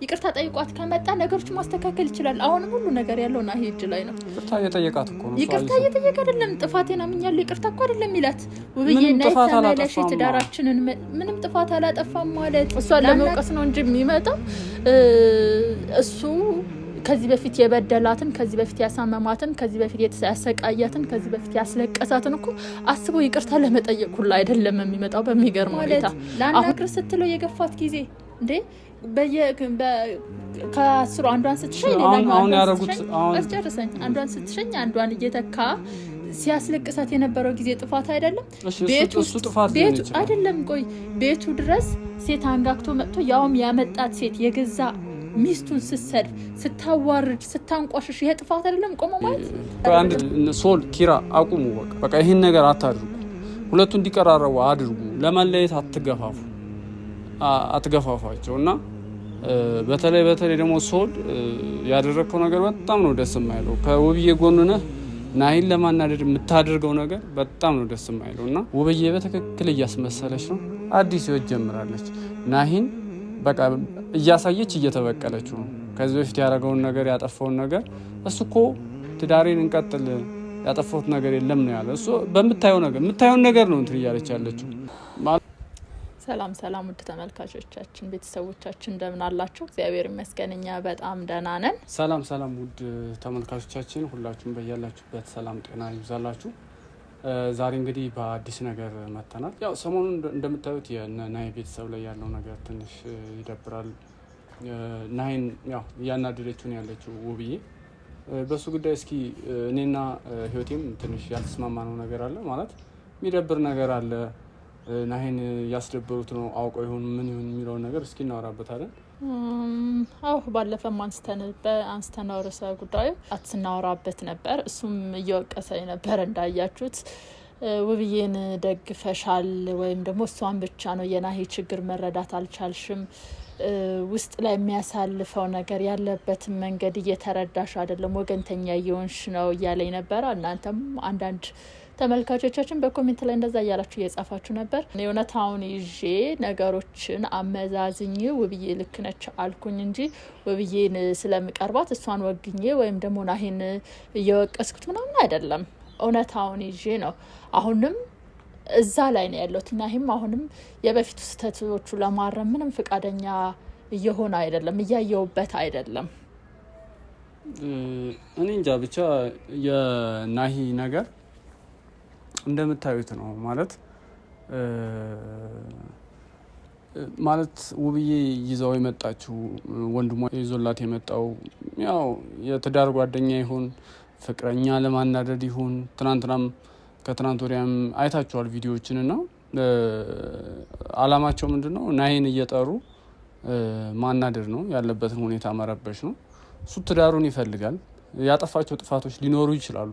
ይቅርታ ጠይቋት ከመጣ ነገሮች ማስተካከል ይችላል። አሁንም ሁሉ ነገር ያለው ናሂ እጅ ላይ ነው። ይቅርታ እየጠየቃት እኮ ነው። ይቅርታ እየጠየቀ አይደለም። ጥፋቴን አምኛለሁ ይቅርታ እኮ አይደለም ይላት። ውብዬ ነይተመለሽ ትዳራችንን ምንም ጥፋት አላጠፋም ማለት እሷን ለመውቀስ ነው እንጂ የሚመጣው እሱ ከዚህ በፊት የበደላትን ከዚህ በፊት ያሳመማትን ከዚህ በፊት ያሰቃያትን ከዚህ በፊት ያስለቀሳትን እኮ አስቦ ይቅርታ ለመጠየቅ ሁሉ አይደለም የሚመጣው። በሚገርም ሁኔታ ለአንክር ስትለው የገፋት ጊዜ እንዴ ከአስሩ አንዷን ስትሸኝ አሁን ያረጉት አስጨርሰኝ አንዷን ስትሸኝ አንዷን እየተካ ሲያስለቅሳት የነበረው ጊዜ ጥፋት አይደለም? ቤቱ አይደለም? ቆይ ቤቱ ድረስ ሴት አንጋክቶ መጥቶ ያውም ያመጣት ሴት የገዛ ሚስቱን ስትሰድብ ስታዋርድ ስታንቋሽሽ ይሄ ጥፋት አይደለም? ቆሞ ማለት አንድ ሶል ኪራ አቁሙ። በቃ ይሄን ነገር አታድርጉ። ሁለቱ እንዲቀራረቡ አድርጉ። ለማለየት አትገፋፋቸው እና በተለይ ደግሞ ሶል ያደረከው ነገር በጣም ነው ደስ የማይለው። ከውብዬ ጎን ነህ። ናሂን ለማናደድ የምታደርገው ነገር በጣም ነው ደስ የማይለው እና ውብዬ በትክክል እያስመሰለች ነው። አዲስ ህይወት ጀምራለች። ናሂን በቃ እያሳየች እየተበቀለች ነው። ከዚህ በፊት ያደረገውን ነገር ያጠፋውን ነገር እሱ እኮ ትዳሬን እንቀጥል ያጠፋሁት ነገር የለም ነው ያለ። እሱ የምታየውን ነገር ነው እንትን እያለች ያለችው። ሰላም ውድ ተመልካቾቻችን ቤተሰቦቻችን እንደምን አላችሁ? እግዚአብሔር ይመስገን እኛ በጣም ደህና ነን። ሰላም ውድ ተመልካቾቻችን ሁላችሁም በያላችሁበት ሰላም ጤና ይብዛላችሁ። ዛሬ እንግዲህ በአዲስ ነገር መጥተናል። ያው ሰሞኑን እንደምታዩት የናሂ ቤተሰብ ላይ ያለው ነገር ትንሽ ይደብራል። ናሂን ያው እያናደደችው ነው ያለችው ውብዬ። በሱ ጉዳይ እስኪ እኔና ህይወቴም ትንሽ ያልተስማማነው ነገር አለ። ማለት የሚደብር ነገር አለ። ናሂን ያስደበሩት ነው አውቀው ይሁን ምን ይሁን የሚለውን ነገር እስኪ እናወራበታለን። ባለፈም አንስተነው ርዕሰ ጉዳዩ ስናወራበት ነበር። እሱም እየወቀሰኝ ነበር እንዳያችሁት። ውብዬን ደግፈሻል ወይም ደግሞ እሷን ብቻ ነው የናሂ ችግር መረዳት አልቻልሽም፣ ውስጥ ላይ የሚያሳልፈው ነገር ያለበትን መንገድ እየተረዳሽ አይደለም፣ ወገንተኛ እየሆንሽ ነው እያለኝ ነበረ። እናንተም አንዳንድ ተመልካቾቻችን በኮሜንት ላይ እንደዛ እያላችሁ እየጻፋችሁ ነበር። እውነታውን ይዤ ነገሮችን አመዛዝኜ ውብዬ ልክ ነች አልኩኝ እንጂ ውብዬን ስለምቀርባት እሷን ወግኜ ወይም ደግሞ ናሂን እየወቀስኩት ምናምን አይደለም። እውነታውን ይዤ ነው። አሁንም እዛ ላይ ነው ያለሁት። ናሂም አሁንም የበፊቱ ስህተቶቹ ለማረም ምንም ፍቃደኛ እየሆነ አይደለም፣ እያየውበት አይደለም። እኔ እንጃ ብቻ የናሂ ነገር እንደምታዩት ነው። ማለት ውብዬ ይዛው የመጣችው ወንድሟ ይዞላት የመጣው ያው የትዳር ጓደኛ ይሁን ፍቅረኛ ለማናደድ ይሁን ትናንትናም ከትናንት ወዲያም አይታችኋል ቪዲዮዎችን እና አላማቸው ምንድነው? ናሂን እየጠሩ ማናደድ ነው፣ ያለበትን ሁኔታ መረበሽ ነው። እሱ ትዳሩን ይፈልጋል። ያጠፋቸው ጥፋቶች ሊኖሩ ይችላሉ።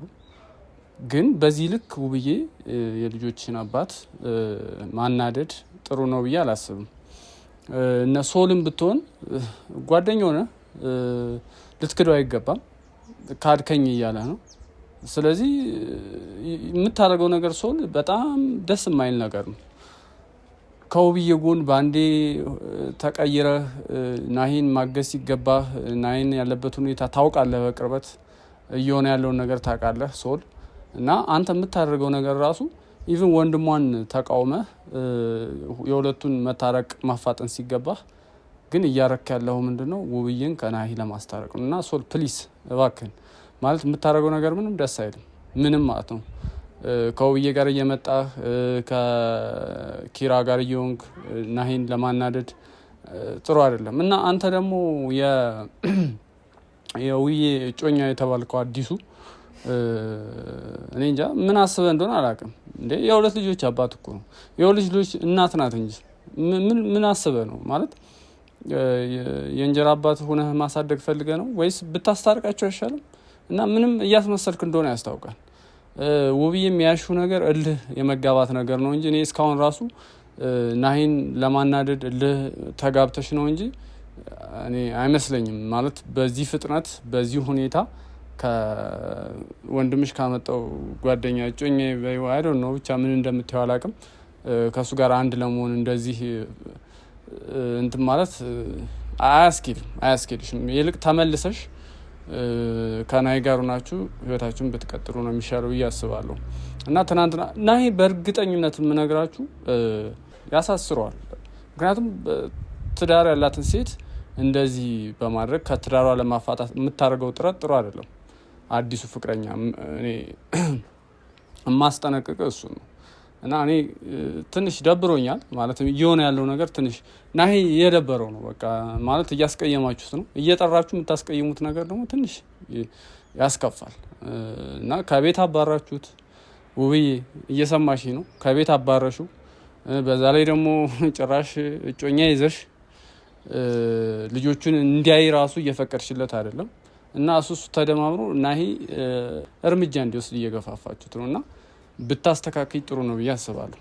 ግን በዚህ ልክ ውብዬ የልጆችን አባት ማናደድ ጥሩ ነው ብዬ አላስብም። እነ ሶልም ብትሆን ጓደኛ ሆነ ልትክደው አይገባም። ካድከኝ እያለ ነው። ስለዚህ የምታደርገው ነገር ሶል በጣም ደስ የማይል ነገር ነው። ከውብዬ ጎን በአንዴ ተቀይረህ ናሂን ማገዝ ሲገባህ ናሂን ያለበት ሁኔታ ታውቃለህ፣ በቅርበት እየሆነ ያለውን ነገር ታውቃለህ ሶል እና አንተ የምታደርገው ነገር ራሱ ኢቭን ወንድሟን ተቃውመህ የሁለቱን መታረቅ ማፋጠን ሲገባህ ግን እያረክ ያለው ምንድነው? ውብዬን ከናሂ ለማስታረቅ ነው። እና ሶል ፕሊስ እባክህን ማለት የምታደርገው ነገር ምንም ደስ አይልም። ምንም ማለት ነው ከውብዬ ጋር እየመጣህ ከኪራ ጋር እየሆንክ ናሂን ለማናደድ ጥሩ አይደለም። እና አንተ ደግሞ የውብዬ እጮኛ የተባልከው አዲሱ እኔ እንጃ ምን አስበህ እንደሆነ አላውቅም። እንዴ የሁለት ልጆች አባት እኮ ነው። የሁለት ልጆች እናት ናት እንጂ ምን አስበህ ነው? ማለት የእንጀራ አባት ሆነህ ማሳደግ ፈልገህ ነው ወይስ ብታስታርቃቸው አይሻልም? እና ምንም እያስመሰልክ እንደሆነ ያስታውቃል። ውብዬ የሚያሹ ነገር እልህ የመጋባት ነገር ነው እንጂ እኔ እስካሁን ራሱ ናሂን ለማናደድ እልህ ተጋብተሽ ነው እንጂ እኔ አይመስለኝም። ማለት በዚህ ፍጥነት በዚህ ሁኔታ ከወንድምሽ ካመጣው ጓደኛ እጮኛ አይ ዶንት ኖ ብቻ ምን እንደምትይው አላውቅም ከሱ ጋር አንድ ለመሆን እንደዚህ እንትን ማለት አያስኬድሽም። ይልቅ ተመልሰሽ ከናሂ ጋር ናችሁ ህይወታችሁን ብትቀጥሉ ነው የሚሻለው ብዬ አስባለሁ። እና ትናንትና ናሂ በእርግጠኝነት የምነግራችሁ ያሳስረዋል። ምክንያቱም ትዳር ያላትን ሴት እንደዚህ በማድረግ ከትዳሯ ለማፋታት የምታደርገው ጥረት ጥሩ አይደለም። አዲሱ ፍቅረኛ እኔ የማስጠነቅቅ እሱ ነው። እና እኔ ትንሽ ደብሮኛል ማለት እየሆነ ያለው ነገር ትንሽ ናሂ እየደበረው ነው። በቃ ማለት እያስቀየማችሁት ነው። እየጠራችሁ የምታስቀይሙት ነገር ደግሞ ትንሽ ያስከፋል። እና ከቤት አባራችሁት። ውብዬ እየሰማሽ ነው? ከቤት አባረሹ። በዛ ላይ ደግሞ ጭራሽ እጮኛ ይዘሽ ልጆቹን እንዲያይ ራሱ እየፈቀድሽለት አይደለም። እና እሱ ተደማምሮ ናሂ እርምጃ እንዲወስድ እየገፋፋችሁት ነው። እና ብታስተካክይ ጥሩ ነው ብዬ አስባለሁ።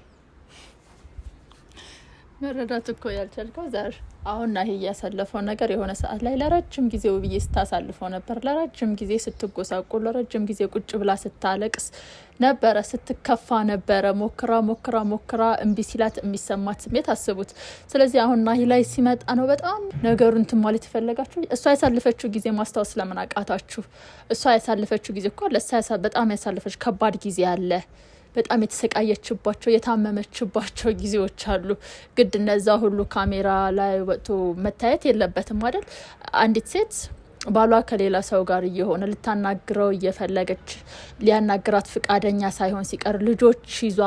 መረዳት እኮ ያልቻልከው ዛሬ አሁን ናሂ እያሳለፈው ነገር የሆነ ሰዓት ላይ ለረጅም ጊዜ ውብዬ ስታሳልፈው ነበር። ለረጅም ጊዜ ስትጎሳቁል፣ ለረጅም ጊዜ ቁጭ ብላ ስታለቅስ ነበረ፣ ስትከፋ ነበረ። ሞክራ እምቢ ሲላት የሚሰማት ስሜት አስቡት። ስለዚህ አሁን ናሂ ላይ ሲመጣ ነው በጣም ነገሩን እንትን ማለት የፈለጋችሁ። እሷ ያሳለፈችው ጊዜ ማስታወስ ለምን አቃታችሁ? እሷ ያሳለፈችው ጊዜ እኮ በጣም ያሳለፈች ከባድ ጊዜ አለ። በጣም የተሰቃየችባቸው የታመመችባቸው ጊዜዎች አሉ። ግድ እነዛ ሁሉ ካሜራ ላይ ወጥቶ መታየት የለበትም አይደል? አንዲት ሴት ባሏ ከሌላ ሰው ጋር እየሆነ ልታናግረው እየፈለገች ሊያናግራት ፍቃደኛ ሳይሆን ሲቀር ልጆች ይዟ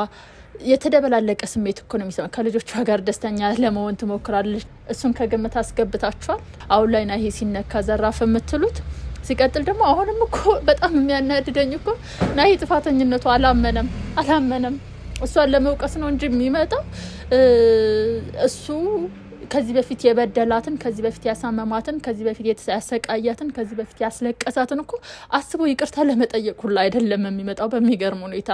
የተደበላለቀ ስሜት እኮ ነው የሚሰማ። ከልጆቿ ጋር ደስተኛ ለመሆን ትሞክራለች። እሱን ከግምት አስገብታችኋል? አሁን ላይ ናሂ ሲነካ ዘራፍ የምትሉት። ሲቀጥል ደግሞ አሁንም እኮ በጣም የሚያናድደኝ እኮ ናሂ ጥፋተኝነቱ አላመነም። እሷን ለመውቀስ ነው እንጂ የሚመጣው እሱ ከዚህ በፊት የበደላትን፣ ከዚህ በፊት ያሳመማትን፣ ከዚህ በፊት ያሰቃያትን፣ ከዚህ በፊት ያስለቀሳትን እኮ አስቦ ይቅርታ ለመጠየቅ ሁላ አይደለም የሚመጣው። በሚገርም ሁኔታ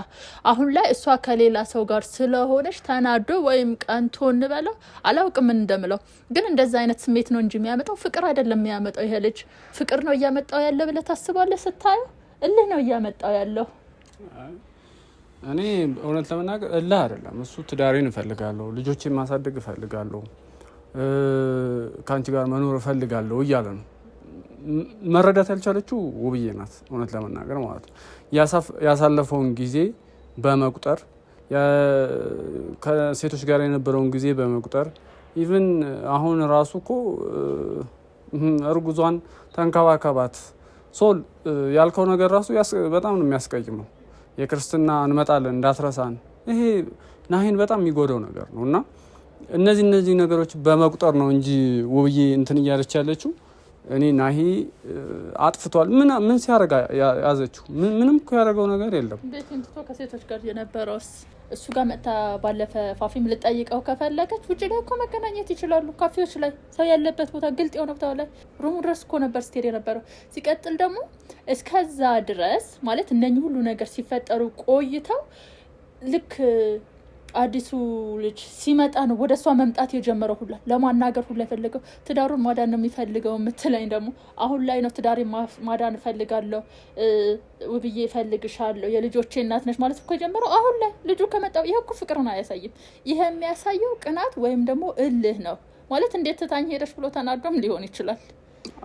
አሁን ላይ እሷ ከሌላ ሰው ጋር ስለሆነች ተናዶ ወይም ቀንቶ እንበለው አላውቅም ምን እንደምለው፣ ግን እንደዛ አይነት ስሜት ነው እንጂ የሚያመጣው ፍቅር አይደለም የሚያመጣው። ይሄ ልጅ ፍቅር ነው እያመጣው ያለ ብለህ ታስባለህ? ስታየው እልህ ነው እያመጣው ያለው። እኔ እውነት ለመናገር እልህ አይደለም። እሱ ትዳሬን እፈልጋለሁ፣ ልጆቼን ማሳደግ እፈልጋለሁ፣ ከአንቺ ጋር መኖር እፈልጋለሁ እያለ ነው። መረዳት ያልቻለችው ውብዬ ናት፣ እውነት ለመናገር ማለት ነው። ያሳለፈውን ጊዜ በመቁጠር ከሴቶች ጋር የነበረውን ጊዜ በመቁጠር ኢቭን አሁን ራሱ እኮ እርጉዟን ተንከባከባት ሶል ያልከው ነገር ራሱ በጣም ነው የሚያስቀይመው። የክርስትና እንመጣለን እንዳትረሳን፣ ይሄ ናሂን በጣም የሚጎዳው ነገር ነው። እና እነዚህ ነገሮች በመቁጠር ነው እንጂ ውብዬ እንትን እያለች ያለችው። እኔ ናሂ አጥፍቷል ምን ሲያደርግ ያዘችው? ምንም እኮ ያደረገው ነገር የለም። ቤቱን ትቶ ከሴቶች ጋር የነበረውስ እሱ ጋር መጥታ ባለፈ ፋፊም ልጠይቀው ከፈለገች ውጭ ላይ እኮ መገናኘት ይችላሉ። ካፌዎች ላይ ሰው ያለበት ቦታ ግልጥ የሆነ ቦታ ላይ ሩሙ ድረስ እኮ ነበር ስትሄድ የነበረው። ሲቀጥል ደግሞ እስከዛ ድረስ ማለት እነኚህ ሁሉ ነገር ሲፈጠሩ ቆይተው ልክ አዲሱ ልጅ ሲመጣ ነው ወደ እሷ መምጣት የጀመረው። ሁላ ለማናገር ሁላ የፈለገው ትዳሩን ማዳን ነው የሚፈልገው የምትለኝ ደግሞ አሁን ላይ ነው ትዳሬ ማዳን እፈልጋለሁ፣ ውብዬ እፈልግሻለሁ፣ የልጆቼ እናት ነች ማለት እኮ የጀመረው አሁን ላይ ልጁ ከመጣው። ይሄ እኮ ፍቅርን አያሳይም። ይሄ የሚያሳየው ቅናት ወይም ደግሞ እልህ ነው ማለት። እንዴት ትታኝ ሄደሽ ብሎ ተናዶም ሊሆን ይችላል።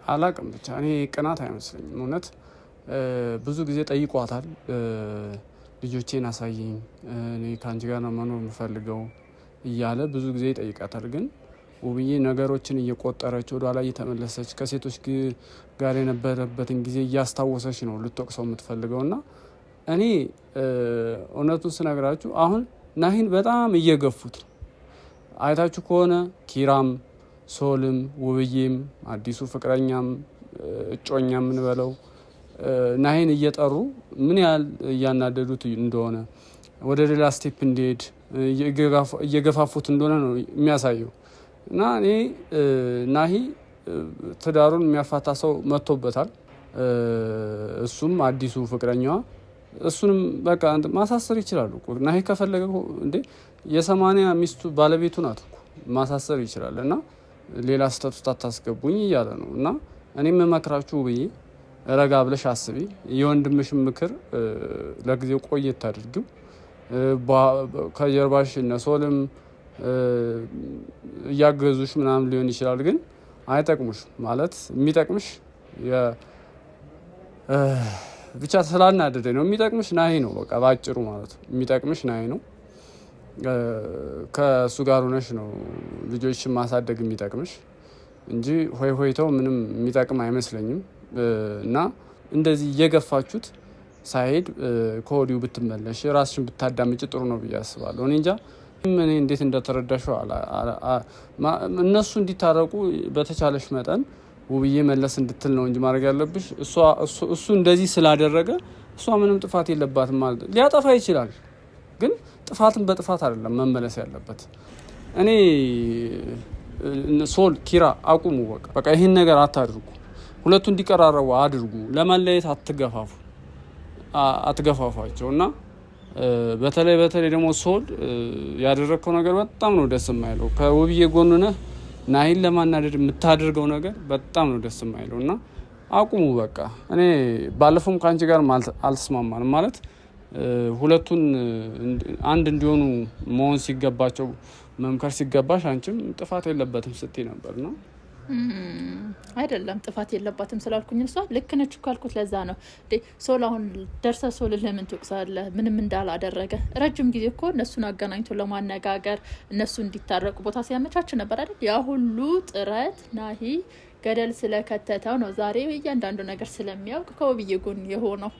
አላቅም ብቻ እኔ ቅናት አይመስለኝም። እውነት ብዙ ጊዜ ጠይቋታል። ልጆቼን አሳየኝ፣ እኔ ከአንቺ ጋር ነው መኖር የምፈልገው እያለ ብዙ ጊዜ ይጠይቃታል። ግን ውብዬ ነገሮችን እየቆጠረች ወደ ኋላ እየተመለሰች ከሴቶች ጋር የነበረበትን ጊዜ እያስታወሰች ነው ልትወቅሰው የምትፈልገው። እና እኔ እውነቱን ስነግራችሁ አሁን ናሂን በጣም እየገፉት ነው። አይታችሁ ከሆነ ኪራም፣ ሶልም፣ ውብዬም፣ አዲሱ ፍቅረኛም እጮኛ የምንበለው ናሂን እየጠሩ ምን ያህል እያናደዱት እንደሆነ ወደ ሌላ ስቴፕ እንዲሄድ እየገፋፉት እንደሆነ ነው የሚያሳየው። እና እኔ ናሂ ትዳሩን የሚያፋታ ሰው መጥቶበታል። እሱም አዲሱ ፍቅረኛዋ እሱንም በቃ ማሳሰር ይችላሉ። ናሂ ከፈለገ እንዴ የ80 ሚስቱ ባለቤቱ ናት እኮ ማሳሰር ይችላል። እና ሌላ ስህተት ውስጥ አታስገቡኝ እያለ ነው። እና እኔም መክራችሁ ብዬ ረጋ ብለሽ አስቢ። የወንድምሽ ምክር ለጊዜው ቆየት አድርጊው። ከጀርባሽ እነ ሶልም እያገዙሽ ምናምን ሊሆን ይችላል። ግን አይጠቅሙሽ ማለት የሚጠቅምሽ ብቻ ስላናደደኝ ነው። የሚጠቅምሽ ናሂ ነው በቃ ባጭሩ ማለት ነው። የሚጠቅምሽ ናሂ ነው። ከእሱ ጋር ሆነሽ ነው ልጆችን ማሳደግ የሚጠቅምሽ እንጂ ሆይተው ምንም የሚጠቅም አይመስለኝም። እና እንደዚህ እየገፋችሁት ሳይሄድ ከወዲሁ ብትመለሽ ራስሽን ብታዳምጭ ጥሩ ነው ብዬ አስባለሁ። እኔ እንጃ እኔ እንዴት እንደተረዳሽው እነሱ እንዲታረቁ በተቻለሽ መጠን ውብዬ መለስ እንድትል ነው እንጂ ማድረግ ያለብሽ። እሱ እንደዚህ ስላደረገ እሷ ምንም ጥፋት የለባትም ማለት ሊያጠፋ ይችላል፣ ግን ጥፋትን በጥፋት አይደለም መመለስ ያለበት። እኔ ሶል ኪራ አቁሙ፣ በቃ ይህን ነገር አታድርጉ። ሁለቱ እንዲቀራረቡ አድርጉ። ለመለየት አትገፋፏቸው። እና በተለይ ደግሞ ሶል ያደረግከው ነገር በጣም ነው ደስ የማይለው። ከውብዬ ጎን ነህ ናሂን ለማናደድ የምታደርገው ነገር በጣም ነው ደስ የማይለው እና አቁሙ በቃ። እኔ ባለፈውም ከአንቺ ጋር አልተስማማንም ማለት ሁለቱን አንድ እንዲሆኑ መሆን ሲገባቸው መምከር ሲገባሽ አንቺም ጥፋት የለበትም ስትይ ነበር ነው። አይደለም ጥፋት የለባትም ስላልኩኝ እሷ ልክ ነች እኮ አልኩት። ለዛ ነው ሶል አሁን ደርሰህ ሶል ለምን ትወቅሳለህ? ምንም እንዳላደረገ ረጅም ጊዜ እኮ እነሱን አገናኝቶ ለማነጋገር እነሱ እንዲታረቁ ቦታ ሲያመቻች ነበር አይደል? ያ ሁሉ ጥረት ናሂ ገደል ስለከተተው ነው ዛሬ እያንዳንዱ ነገር ስለሚያውቅ ከውብዬ ጎን የሆነው።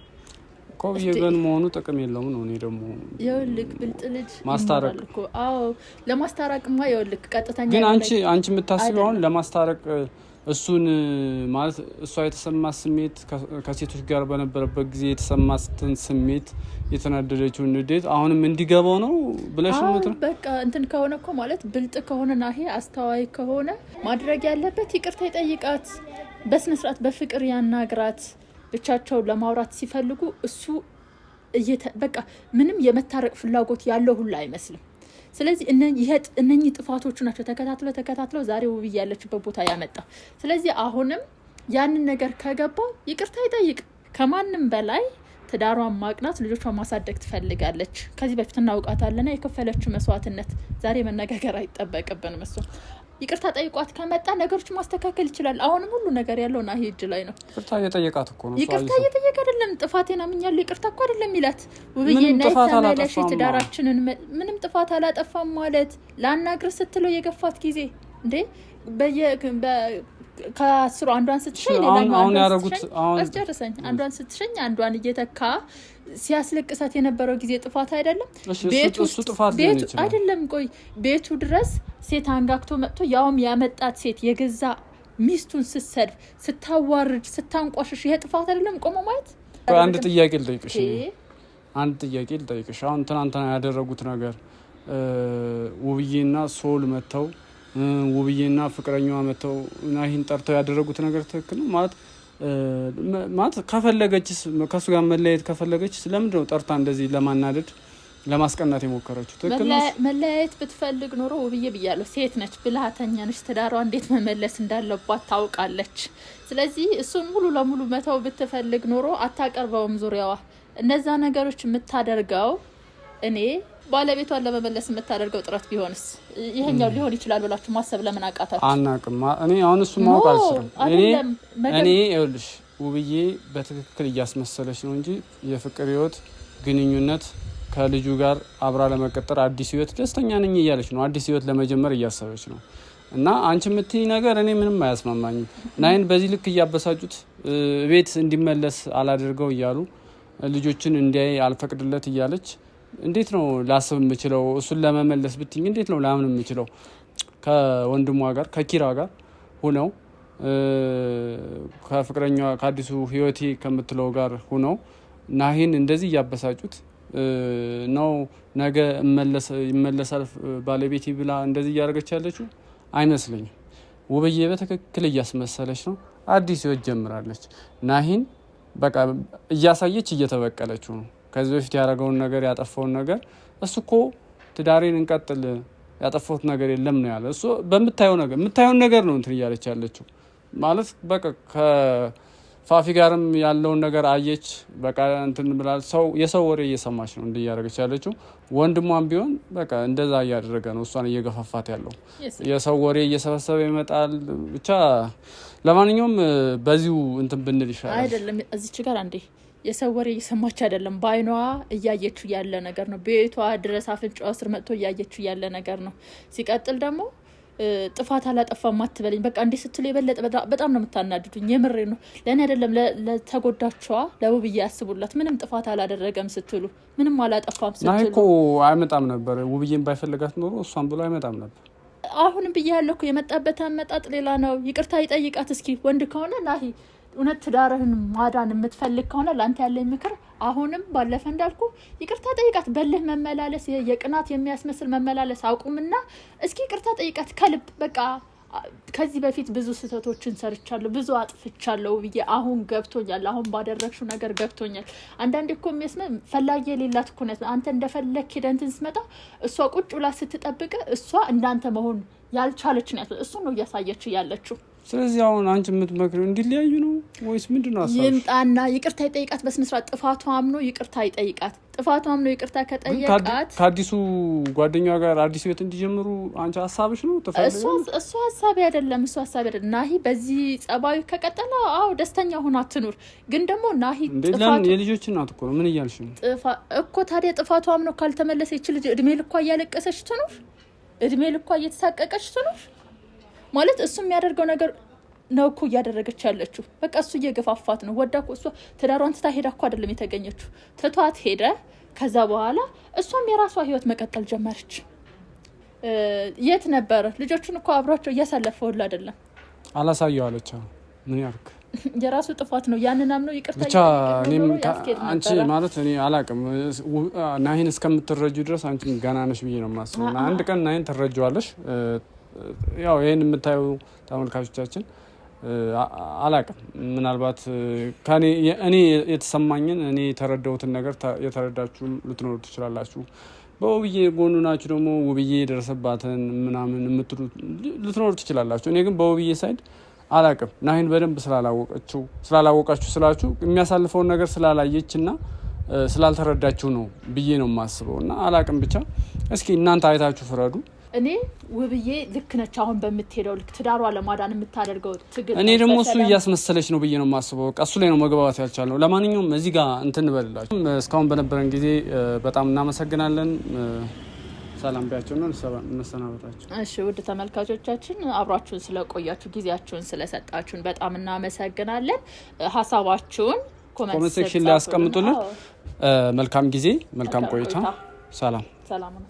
ከውብዬ ጎን መሆኑ ጥቅም የለውም ነው። እኔ ደግሞ ይኸውልህ ብልጥ ልጅ ማስታረቅ እኮ አዎ፣ ለማስታረቅማ ይኸውልህ ቀጥተኛ ግን አንቺ የምታስቢው አሁን ለማስታረቅ እሱን ማለት እሷ የተሰማት ስሜት ከሴቶች ጋር በነበረበት ጊዜ የተሰማትን ስሜት የተናደደችውን ንዴት አሁንም እንዲገባው ነው ብለሽ ነው። በቃ እንትን ከሆነ እኮ ማለት ብልጥ ከሆነ ናሂ አስተዋይ ከሆነ ማድረግ ያለበት ይቅርታ ይጠይቃት፣ በስነ ስርዓት በፍቅር ያናግራት። ብቻቸው ለማውራት ሲፈልጉ እሱ በቃ ምንም የመታረቅ ፍላጎት ያለው ሁሉ አይመስልም። ስለዚህ እነኚህ ጥፋቶቹ ናቸው ተከታትለው ዛሬ ውብዬ ያለችበት ቦታ ያመጣ። ስለዚህ አሁንም ያንን ነገር ከገባው ይቅርታ ይጠይቅ። ከማንም በላይ ትዳሯን ማቅናት ልጆቿን ማሳደግ ትፈልጋለች። ከዚህ በፊት እናውቃታለና የከፈለችው መስዋዕትነት ዛሬ መነጋገር አይጠበቅብንም። እሱ ይቅርታ ጠይቋት ከመጣ ነገሮች ማስተካከል ይችላል። አሁንም ሁሉ ነገር ያለው ናሂ እጅ ላይ ነው። ይቅርታ እየጠየቃት እኮ ነው። ይቅርታ እየጠየቀ አይደለም። ጥፋቴን አምኛለሁ ይቅርታ እኮ አይደለም ይላት። ውብዬ ነይ ተመለሽ፣ ትዳራችንን ምንም ጥፋት አላጠፋም ማለት ላናግር ስትለው የገፋት ጊዜ እንዴ ከአስሩ አንዷን ስትሸኝ አስጨርሰኝ አንዷን ስትሸኝ አንዷን እየተካ ሲያስለቅሳት የነበረው ጊዜ ጥፋት አይደለም? ቤቱ አይደለም? ቆይ ቤቱ ድረስ ሴት አንጋግቶ መጥቶ ያውም ያመጣት ሴት የገዛ ሚስቱን ስትሰድብ፣ ስታዋርድ፣ ስታንቋሽሽ ይሄ ጥፋት አይደለም? ቆሞ ማየት። አንድ ጥያቄ ልጠይቅሽ። አሁን ትናንትና ያደረጉት ነገር ውብዬና ሶል መጥተው ውብዬና ፍቅረኛዋ መጥተው ናሂን ጠርተው ያደረጉት ነገር ትክክል ነው ማለት ከፈለገችስ ከሱ ጋር መለያየት ከፈለገችስ ለምንድን ነው ጠርታ እንደዚህ ለማናደድ ለማስቀናት የሞከረችው? ትክክል ነው። መለያየት ብትፈልግ ኖሮ ውብዬ ብያለሁ፣ ሴት ነች፣ ብልሃተኛ ነች፣ ትዳሯ እንዴት መመለስ እንዳለባት ታውቃለች። ስለዚህ እሱን ሙሉ ለሙሉ መተው ብትፈልግ ኖሮ አታቀርበውም ዙሪያዋ። እነዛ ነገሮች የምታደርገው እኔ ባለቤቷን ለመመለስ የምታደርገው ጥረት ቢሆንስ ይሄኛው ሊሆን ይችላል ብላችሁ ማሰብ ለምን አቃታችሁ? አናቅም። እኔ አሁን እሱ ማወቅ አልችልም። እኔ ይኸውልሽ ውብዬ በትክክል እያስመሰለች ነው እንጂ የፍቅር ህይወት ግንኙነት ከልጁ ጋር አብራ ለመቀጠር አዲስ ህይወት ደስተኛ ነኝ እያለች ነው። አዲስ ህይወት ለመጀመር እያሰበች ነው። እና አንቺ የምትይ ነገር እኔ ምንም አያስማማኝም። ናሂን በዚህ ልክ እያበሳጩት ቤት እንዲመለስ አላደርገው እያሉ ልጆችን እንዲያይ አልፈቅድለት እያለች እንዴት ነው ላስብ የምችለው? እሱን ለመመለስ ብትኝ እንዴት ነው ላምን የምችለው? ከወንድሟ ጋር ከኪራ ጋር ሁነው ከፍቅረኛዋ ከአዲሱ ህይወቴ ከምትለው ጋር ሁነው ናሂን እንደዚህ እያበሳጩት ነው። ነገ ይመለሳል ባለቤቴ ብላ እንደዚህ እያደረገች ያለችው አይመስለኝም። ውብዬ በትክክል እያስመሰለች ነው። አዲስ ህይወት ጀምራለች። ናሂን በቃ እያሳየች እየተበቀለችው ነው። ከዚህ በፊት ያደረገውን ነገር ያጠፋውን ነገር እሱ እኮ ትዳሬን እንቀጥል ያጠፋሁት ነገር የለም ነው ያለ። እሱ የምታየውን ነገር ነው እንትን እያለች ያለችው ማለት በቃ ፋፊ ጋርም ያለውን ነገር አየች። በቃ እንትን ብላል። የሰው ወሬ እየሰማች ነው እንዲህ እያደረገች ያለችው። ወንድሟም ቢሆን በቃ እንደዛ እያደረገ ነው እሷን እየገፋፋት ያለው። የሰው ወሬ እየሰበሰበ ይመጣል። ብቻ ለማንኛውም በዚሁ እንትን ብንል ይሻላል። አይደለም እዚች ጋር አንዴ የሰው ወሬ እየሰማች አይደለም፣ በአይኗ እያየችው ያለ ነገር ነው። ቤቷ ድረስ አፍንጫዋ ስር መጥቶ እያየችው ያለ ነገር ነው። ሲቀጥል ደግሞ ጥፋት አላጠፋም አትበለኝ። በቃ እንዲህ ስትሉ የበለጠ በጣም ነው የምታናድዱኝ። የምሬ ነው። ለእኔ አይደለም ለተጎዳችዋ ለውብዬ ያስቡላት። ምንም ጥፋት አላደረገም ስትሉ፣ ምንም አላጠፋም ስትሉ ናሂ እኮ አይመጣም ነበር። ውብዬን ባይፈልጋት ኖሮ እሷን ብሎ አይመጣም ነበር። አሁንም ብዬ ያለ እኮ የመጣበት አመጣጥ ሌላ ነው። ይቅርታ ይጠይቃት እስኪ። ወንድ ከሆነ ናሂ እውነት ትዳርህን ማዳን የምትፈልግ ከሆነ ለአንተ ያለኝ ምክር አሁንም ባለፈ እንዳልኩ ይቅርታ ጠይቃት። በልህ መመላለስ፣ የቅናት የሚያስመስል መመላለስ አቁምና እስኪ ይቅርታ ጠይቃት ከልብ። በቃ ከዚህ በፊት ብዙ ስህተቶችን ሰርቻለሁ፣ ብዙ አጥፍቻለሁ ብዬ አሁን ገብቶኛል። አሁን ባደረግሽው ነገር ገብቶኛል። አንዳንዴ እኮ ፈላጊ የሌላት እኮ ነች። አንተ እንደፈለክ ሄደህ እንትን ስትመጣ እሷ ቁጭ ብላ ስትጠብቅ እሷ እንዳንተ መሆን ያልቻለች ነው። እሱ ነው እያሳየች ያለችው። ስለዚህ አሁን አንቺ የምትመክሪው እንዲለያዩ ነው ወይስ ምንድነው ሀሳብሽ? ይምጣና ይቅርታ ይጠይቃት በስነ ስርዓት። ጥፋቷ አምኖ ይቅርታ ይጠይቃት። ጥፋቷ አምኖ ይቅርታ ከጠየቃት ከአዲሱ ጓደኛዋ ጋር አዲስ ህይወት እንዲጀምሩ አንቺ ሀሳብሽ ነው? እሱ ሀሳቢ አይደለም። ናሂ በዚህ ጸባዩ ከቀጠለ ደስተኛ ሆና ትኑር። ግን ደግሞ ናሂ ጥፋቱ የልጆች እናት እኮ ነው። ምን እያልሽ ነው እኮ ታዲያ? ጥፋቷ አምኖ ካልተመለሰ ይች ልጅ እድሜ ልኳ እያለቀሰች ትኑር? እድሜ ልኳ እየተሳቀቀች ትኑር? ማለት እሱ የሚያደርገው ነገር ነው እኮ እያደረገች ያለችው። በቃ እሱ እየገፋፋት ነው። ወዳ እኮ እሷ ትዳሯን ትታ ሄዳ እኮ አይደለም የተገኘችው። ትቷት ሄደ። ከዛ በኋላ እሷም የራሷ ህይወት መቀጠል ጀመረች። የት ነበረ? ልጆቹን እኮ አብሯቸው እያሳለፈውላ አይደለም። አላሳየው አለች። ምን ያርክ? የራሱ ጥፋት ነው። ያንን አምነው ይቅርታ ብቻ አንቺ ማለት እኔ አላቅም። ናሂን እስከምትረጁ ድረስ አንቺ ገና ነሽ ብዬ ነው የማስበው። አንድ ቀን ናሂን ትረጂዋለሽ። ያው ይሄን የምታዩ ተመልካቾቻችን አላቅም፣ ምናልባት እኔ የተሰማኝን እኔ የተረዳሁትን ነገር የተረዳችሁም ልትኖሩ ትችላላችሁ። በውብዬ ጎኑ ናችሁ ደግሞ ውብዬ የደረሰባትን ምናምን የምትሉ ልትኖሩ ትችላላችሁ። እኔ ግን በውብዬ ሳይድ አላቅም። ናሂን በደንብ ስላላወቃችሁ ስላችሁ የሚያሳልፈውን ነገር ስላላየችና ስላልተረዳችሁ ነው ብዬ ነው የማስበው። እና አላቅም፣ ብቻ እስኪ እናንተ አይታችሁ ፍረዱ። እኔ ውብዬ ልክ ነች አሁን በምትሄደው ልክ ትዳሯ ለማዳን የምታደርገው ትግል። እኔ ደግሞ እሱ እያስመሰለች ነው ብዬ ነው የማስበው። እሱ ላይ ነው መግባባት ያልቻልነው። ለማንኛውም እዚህ ጋር እንትን እንበልላችሁ። እስካሁን በነበረን ጊዜ በጣም እናመሰግናለን። ሰላም ቢያቸው ነው እንሰናበታችሁ። እሺ ውድ ተመልካቾቻችን አብራችሁን ስለቆያችሁ ጊዜያችሁን ስለሰጣችሁን በጣም እናመሰግናለን። ሀሳባችሁን ኮሜንት ሴክሽን ላይ አስቀምጡልን። መልካም ጊዜ፣ መልካም ቆይታ። ሰላም ነው።